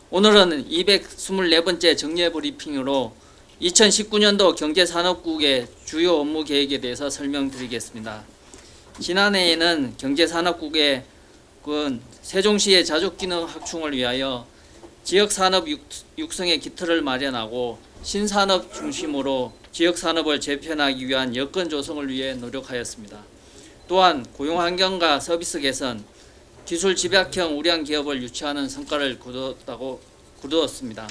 오늘은 224번째 정례 브리핑으로 2019년도 경제산업국의 주요 업무 계획에 대해서 설명드리겠습니다. 지난해에는 경제산업국의 세종시의 자족기능 확충을 위하여 지역산업 육성의 기틀을 마련하고 신산업 중심으로 지역산업을 재편하기 위한 여건 조성을 위해 노력하였습니다. 또한 고용환경과 서비스 개선, 기술 집약형 우량 기업을 유치하는 성과를 거두었습니다.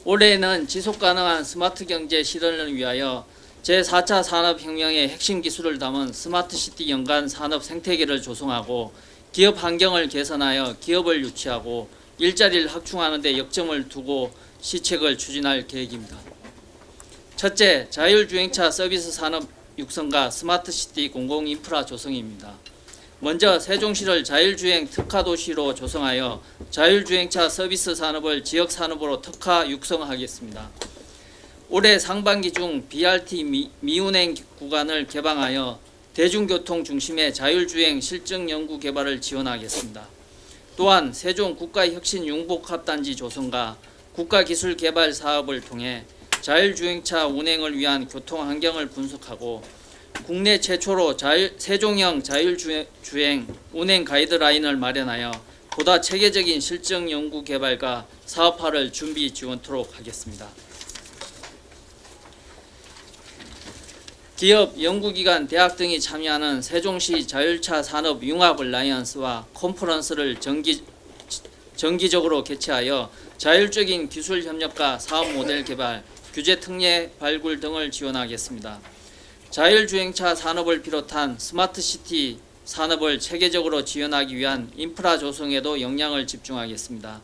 올해는 지속가능한 스마트 경제 실현을 위하여 제4차 산업혁명의 핵심 기술을 담은 스마트시티 연간 산업 생태계를 조성하고 기업 환경을 개선하여 기업을 유치하고 일자리를 확충하는 데 역점을 두고 시책을 추진할 계획입니다. 첫째, 자율주행차 서비스 산업 육성과 스마트시티 공공인프라 조성입니다. 먼저 세종시를 자율주행 특화도시로 조성하여 자율주행차 서비스 산업을 지역산업으로 특화 육성하겠습니다. 올해 상반기 중 BRT 미운행 구간을 개방하여 대중교통 중심의 자율주행 실증 연구 개발을 지원하겠습니다. 또한 세종 국가혁신융복합단지 조성과 국가기술개발 사업을 통해 자율주행차 운행을 위한 교통환경을 분석하고 국내 최초로 세종형 자율주행 운행 가이드라인을 마련하여 보다 체계적인 실증 연구 개발과 사업화를 준비 지원토록 하겠습니다. 기업, 연구기관, 대학 등이 참여하는 세종시 자율차 산업 융합 얼라이언스와 컨퍼런스를 정기적으로 개최하여 자율적인 기술 협력과 사업 모델 개발, 규제 특례 발굴 등을 지원하겠습니다. 자율주행차 산업을 비롯한 스마트시티 산업을 체계적으로 지원하기 위한 인프라 조성에도 역량을 집중하겠습니다.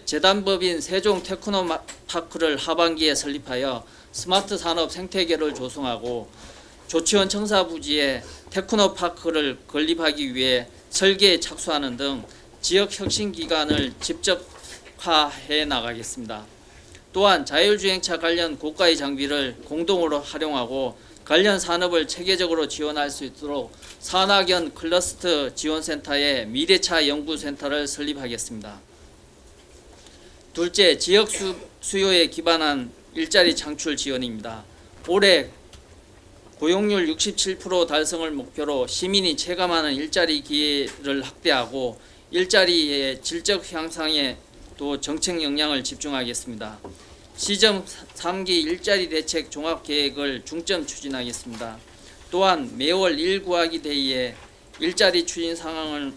재단법인 세종 테크노파크를 하반기에 설립하여 스마트 산업 생태계를 조성하고 조치원 청사부지에 테크노파크를 건립하기 위해 설계에 착수하는 등 지역 혁신 기관을 직접화해 나가겠습니다. 또한 자율주행차 관련 고가의 장비를 공동으로 활용하고 관련 산업을 체계적으로 지원할 수 있도록 산학연 클러스터 지원센터의 미래차 연구센터를 설립하겠습니다. 둘째, 지역 수요에 기반한 일자리 창출 지원입니다. 올해 고용률 67% 달성을 목표로 시민이 체감하는 일자리 기회를 확대하고 일자리의 질적 향상에 또 정책 역량을 집중하겠습니다. 시정 3기 일자리 대책 종합계획을 중점 추진하겠습니다. 또한 매월 1구하기 대의에 일자리 추진 상황을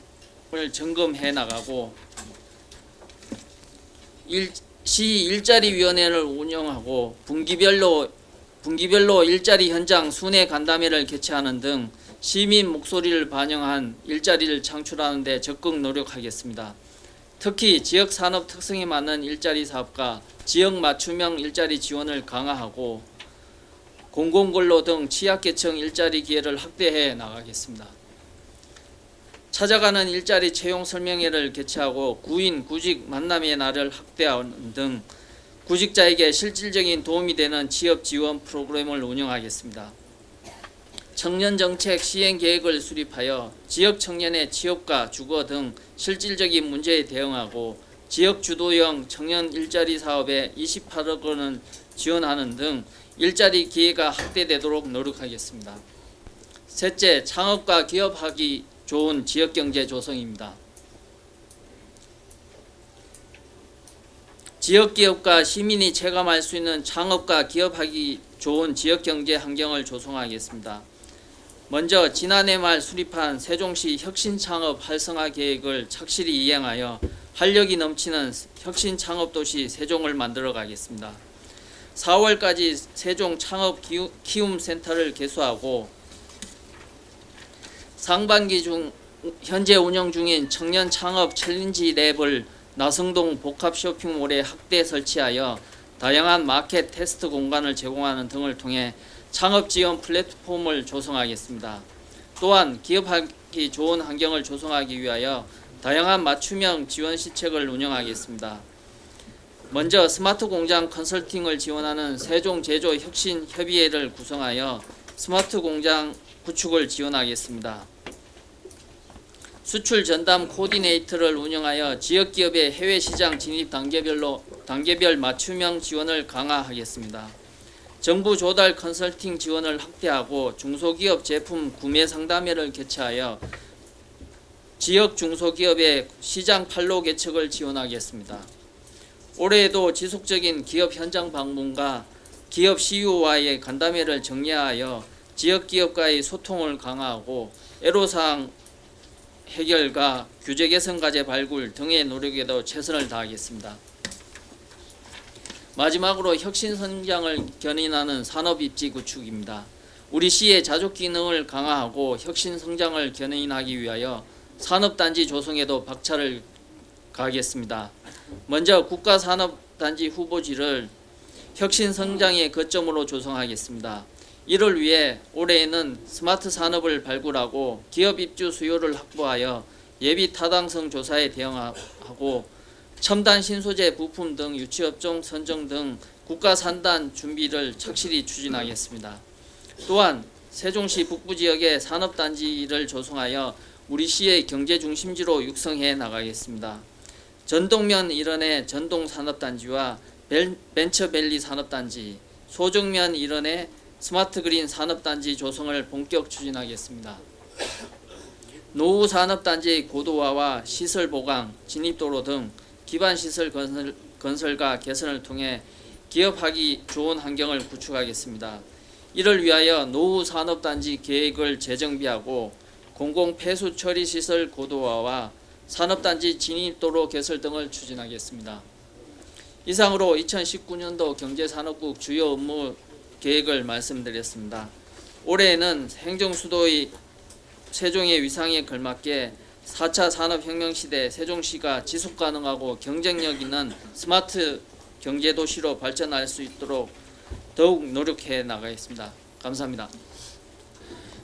점검해 나가고 시 일자리위원회를 운영하고 분기별로 일자리 현장 순회 간담회를 개최하는 등 시민 목소리를 반영한 일자리를 창출하는 데 적극 노력하겠습니다. 특히 지역 산업 특성에 맞는 일자리 사업과 지역 맞춤형 일자리 지원을 강화하고 공공근로 등 취약계층 일자리 기회를 확대해 나가겠습니다. 찾아가는 일자리 채용 설명회를 개최하고 구인 구직 만남의 날을 확대하는 등 구직자에게 실질적인 도움이 되는 취업 지원 프로그램을 운영하겠습니다. 청년정책 시행계획을 수립하여 지역 청년의 취업과 주거 등 실질적인 문제에 대응하고 지역 주도형 청년 일자리 사업에 28억 원을 지원하는 등 일자리 기회가 확대되도록 노력하겠습니다. 셋째, 창업과 기업하기 좋은 지역경제 조성입니다. 지역기업과 시민이 체감할 수 있는 창업과 기업하기 좋은 지역경제 환경을 조성하겠습니다. 먼저 지난해 말 수립한 세종시 혁신창업 활성화 계획을 착실히 이행하여 활력이 넘치는 혁신창업도시 세종을 만들어 가겠습니다. 4월까지 세종 창업 키움센터를 개소하고 상반기 중 현재 운영 중인 청년 창업 챌린지 랩을 나성동 복합 쇼핑몰에 확대 설치하여 다양한 마켓 테스트 공간을 제공하는 등을 통해 창업 지원 플랫폼을 조성하겠습니다. 또한 기업하기 좋은 환경을 조성하기 위하여 다양한 맞춤형 지원 시책을 운영하겠습니다. 먼저 스마트 공장 컨설팅을 지원하는 세종 제조 혁신 협의회를 구성하여 스마트 공장 구축을 지원하겠습니다. 수출 전담 코디네이터를 운영하여 지역 기업의 해외 시장 진입 단계별 맞춤형 지원을 강화하겠습니다. 정부 조달 컨설팅 지원을 확대하고 중소기업 제품 구매 상담회를 개최하여 지역 중소기업의 시장 판로 개척을 지원하겠습니다. 올해에도 지속적인 기업 현장 방문과 기업 CEO와의 간담회를 정례하여 지역 기업과의 소통을 강화하고 애로사항 해결과 규제 개선 과제 발굴 등의 노력에도 최선을 다하겠습니다. 마지막으로 혁신 성장을 견인하는 산업 입지 구축입니다. 우리 시의 자족 기능을 강화하고 혁신 성장을 견인하기 위하여 산업단지 조성에도 박차를 가하겠습니다. 먼저 국가산업단지 후보지를 혁신 성장의 거점으로 조성하겠습니다. 이를 위해 올해에는 스마트 산업을 발굴하고 기업 입주 수요를 확보하여 예비 타당성 조사에 대응하고 첨단 신소재 부품 등 유치업종 선정 등 국가 산단 준비를 착실히 추진하겠습니다. 또한 세종시 북부 지역의 산업단지를 조성하여 우리 시의 경제 중심지로 육성해 나가겠습니다. 전동면 일원의 전동산업단지와 벤처밸리 산업단지, 소정면 일원의 스마트그린 산업단지 조성을 본격 추진하겠습니다. 노후 산업단지의 고도화와 시설 보강, 진입도로 등 기반시설 건설과 개선을 통해 기업하기 좋은 환경을 구축하겠습니다. 이를 위하여 노후 산업단지 계획을 재정비하고 공공폐수 처리 시설 고도화와 산업단지 진입도로 개설 등을 추진하겠습니다. 이상으로 2019년도 경제산업국 주요 업무 계획을 말씀드렸습니다. 올해에는 행정수도의 세종의 위상에 걸맞게 4차 산업혁명 시대 세종시가 지속가능하고 경쟁력 있는 스마트 경제도시로 발전할 수 있도록 더욱 노력해 나가겠습니다. 감사합니다.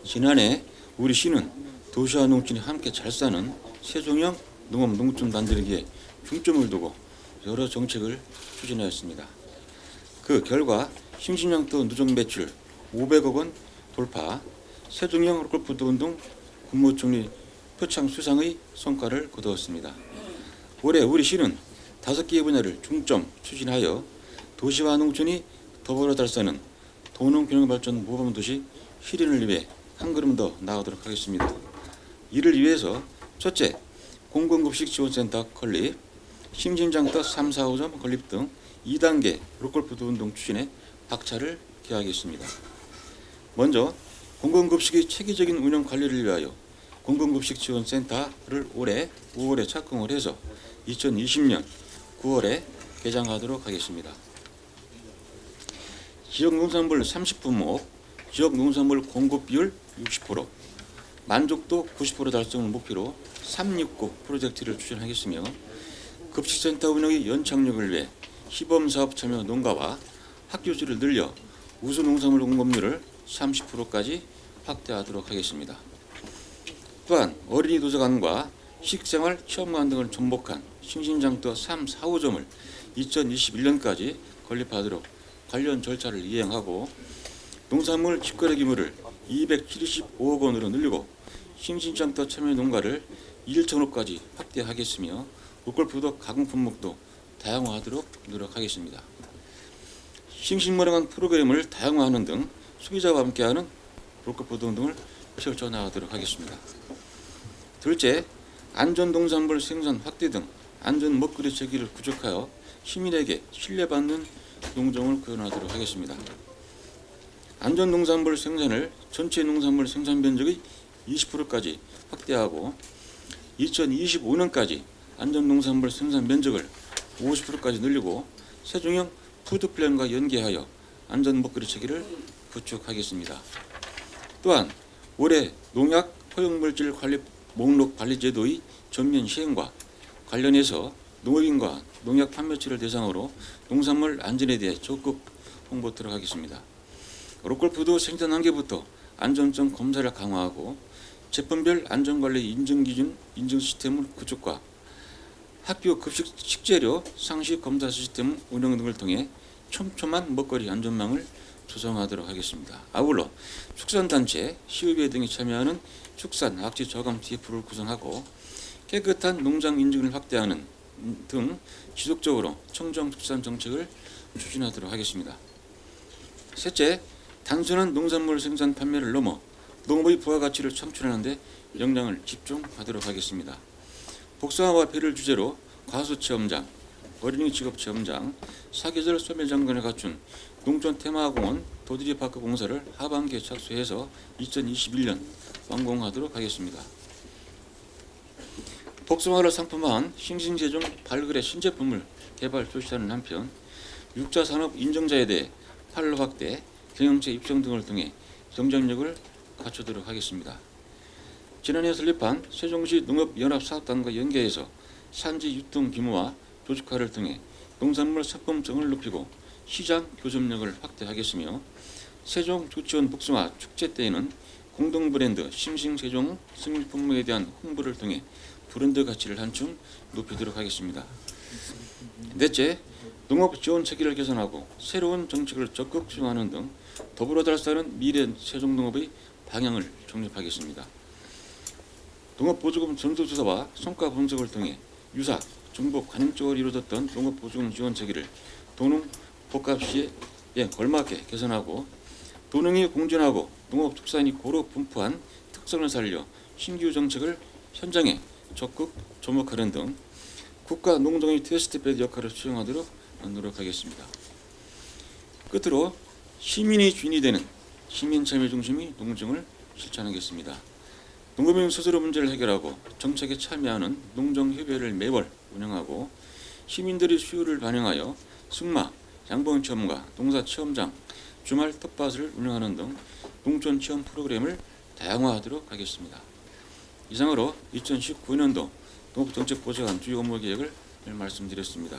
지난해 우리 시는 도시와 농촌이 함께 잘 사는 세종형 농업 농촌 단지에게 중점을 두고 여러 정책을 추진하였습니다. 그 결과 싱싱양도 누적 매출 500억 원 돌파, 세종형 로컬푸드 운동 국무총리 표창 수상의 성과를 거두었습니다. 올해 우리 시는 5개의 분야를 중점 추진하여 도시와 농촌이 더불어 달사는 도농균형발전 모범도시 실현을 위해 한 걸음 더 나아가도록 하겠습니다. 이를 위해서 첫째, 공공급식 지원센터 건립, 싱싱장터 3, 4, 5점 건립 등 2단계 로컬푸드 운동 추진에 박차를 기하겠습니다. 먼저 공공급식의 체계적인 운영 관리를 위하여 공공급식 지원센터를 올해 5월에 착공을 해서 2020년 9월에 개장하도록 하겠습니다. 지역농산물 30품목, 지역농산물 공급 비율 60%, 만족도 90% 달성을 목표로 369 프로젝트를 추진하겠으며 급식센터 운영의 연착륙을 위해 시범사업 참여 농가와 학교 수를 늘려 우수 농산물 공급률을 30%까지 확대하도록 하겠습니다. 또한 어린이 도서관과 식생활 체험관 등을 접목한 싱싱장터 3, 4, 5점을 2021년까지 건립하도록 관련 절차를 이행하고 농산물 직거래 규모를 275억 원으로 늘리고 싱싱장터 참여 농가를 1,000호까지 확대하겠으며 로컬푸드 가공 품목도 다양화하도록 노력하겠습니다. 싱싱머랭한 프로그램을 다양화하는 등 소비자와 함께하는 로컬푸드 운동을 펼쳐 나가도록 하겠습니다. 둘째, 안전농산물 생산 확대 등 안전 먹거리 체계를 구축하여 시민에게 신뢰받는 농정을 구현하도록 하겠습니다. 안전농산물 생산을 전체 농산물 생산 면적의 20%까지 확대하고 2025년까지 안전농산물 생산 면적을 50%까지 늘리고 세종형 푸드플랜과 연계하여 안전 먹거리 체계를 구축하겠습니다. 또한 올해 농약 허용물질 관리 목록 관리 제도의 전면 시행과 관련해서 농업인과 농약 판매처를 대상으로 농산물 안전에 대해 적극 홍보하도록 하겠습니다. 로컬푸드 생산 단계부터 안전성 검사를 강화하고 제품별 안전관리 인증기준 인증 시스템 구축과 학교 급식 식재료 상시 검사 시스템 운영 등을 통해 촘촘한 먹거리 안전망을 조성하도록 하겠습니다. 아울러 축산단체, 시의회 등이 참여하는 축산 악취 저감 TF를 구성하고 깨끗한 농장 인증을 확대하는 등 지속적으로 청정 축산 정책을 추진하도록 하겠습니다. 셋째, 단순한 농산물 생산 판매를 넘어 농업의 부가가치를 창출하는 데 역량을 집중하도록 하겠습니다. 복숭아와 배를 주제로 과수체험장, 어린이 직업체험장, 사계절 소멸장관을 갖춘 농촌 테마공원 도드리파크 공사를 하반기에 착수해서 2021년 완공하도록 하겠습니다. 복숭아를 상품화한 싱싱제종 발그레 신제품을 개발 출시하는 한편 육자산업 인정자에 대해 판로 확대, 경영체 입성 등을 통해 경쟁력을 갖추도록 하겠습니다. 지난해 설립한 세종시 농업연합사업단과 연계해서 산지 유통 규모와 조직화를 통해 농산물 상품성을 높이고 시장 교섭력을 확대하겠으며 세종 조치원 복숭아 축제 때에는 공동 브랜드 싱싱세종 승리 품목에 대한 홍보를 통해 브랜드 가치를 한층 높이도록 하겠습니다. 넷째, 농업 지원 체계를 개선하고 새로운 정책을 적극 수용하는 등 더불어 잘 사는 미래 세종농업의 방향을 정립하겠습니다. 농업보조금 전수조사와 성과 분석을 통해 유사, 중복, 관행적으로 이루어졌던 농업보조금 지원 체계를 도농 복합시에 걸맞게 개선하고 도농이 공존하고 농업축산이 고루 분포한 특성을 살려 신규 정책을 현장에 적극 접목하는 등 국가 농정의 테스트베드 역할을 수행하도록 노력하겠습니다. 끝으로 시민이 주인이 되는 시민참여 중심의 농정을 실천하겠습니다. 농업인 스스로 문제를 해결하고 정책에 참여하는 농정협의회를 매월 운영하고 시민들의 수요를 반영하여 승마, 양봉체험과 농사체험장, 주말 텃밭을 운영하는 등 농촌체험 프로그램을 다양화하도록 하겠습니다. 이상으로 2019년도 농업정책보좌관 주요 업무 계획을 말씀드렸습니다.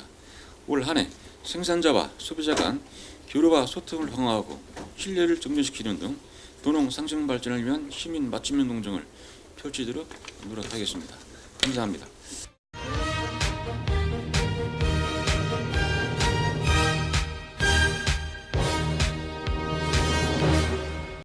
올 한 해 생산자와 소비자 간 교류와 소통을 강화하고 신뢰를 정립시키는 등 도농 상생 발전을 위한 시민 맞춤형 농정을 펼치도록 노력하겠습니다. 감사합니다.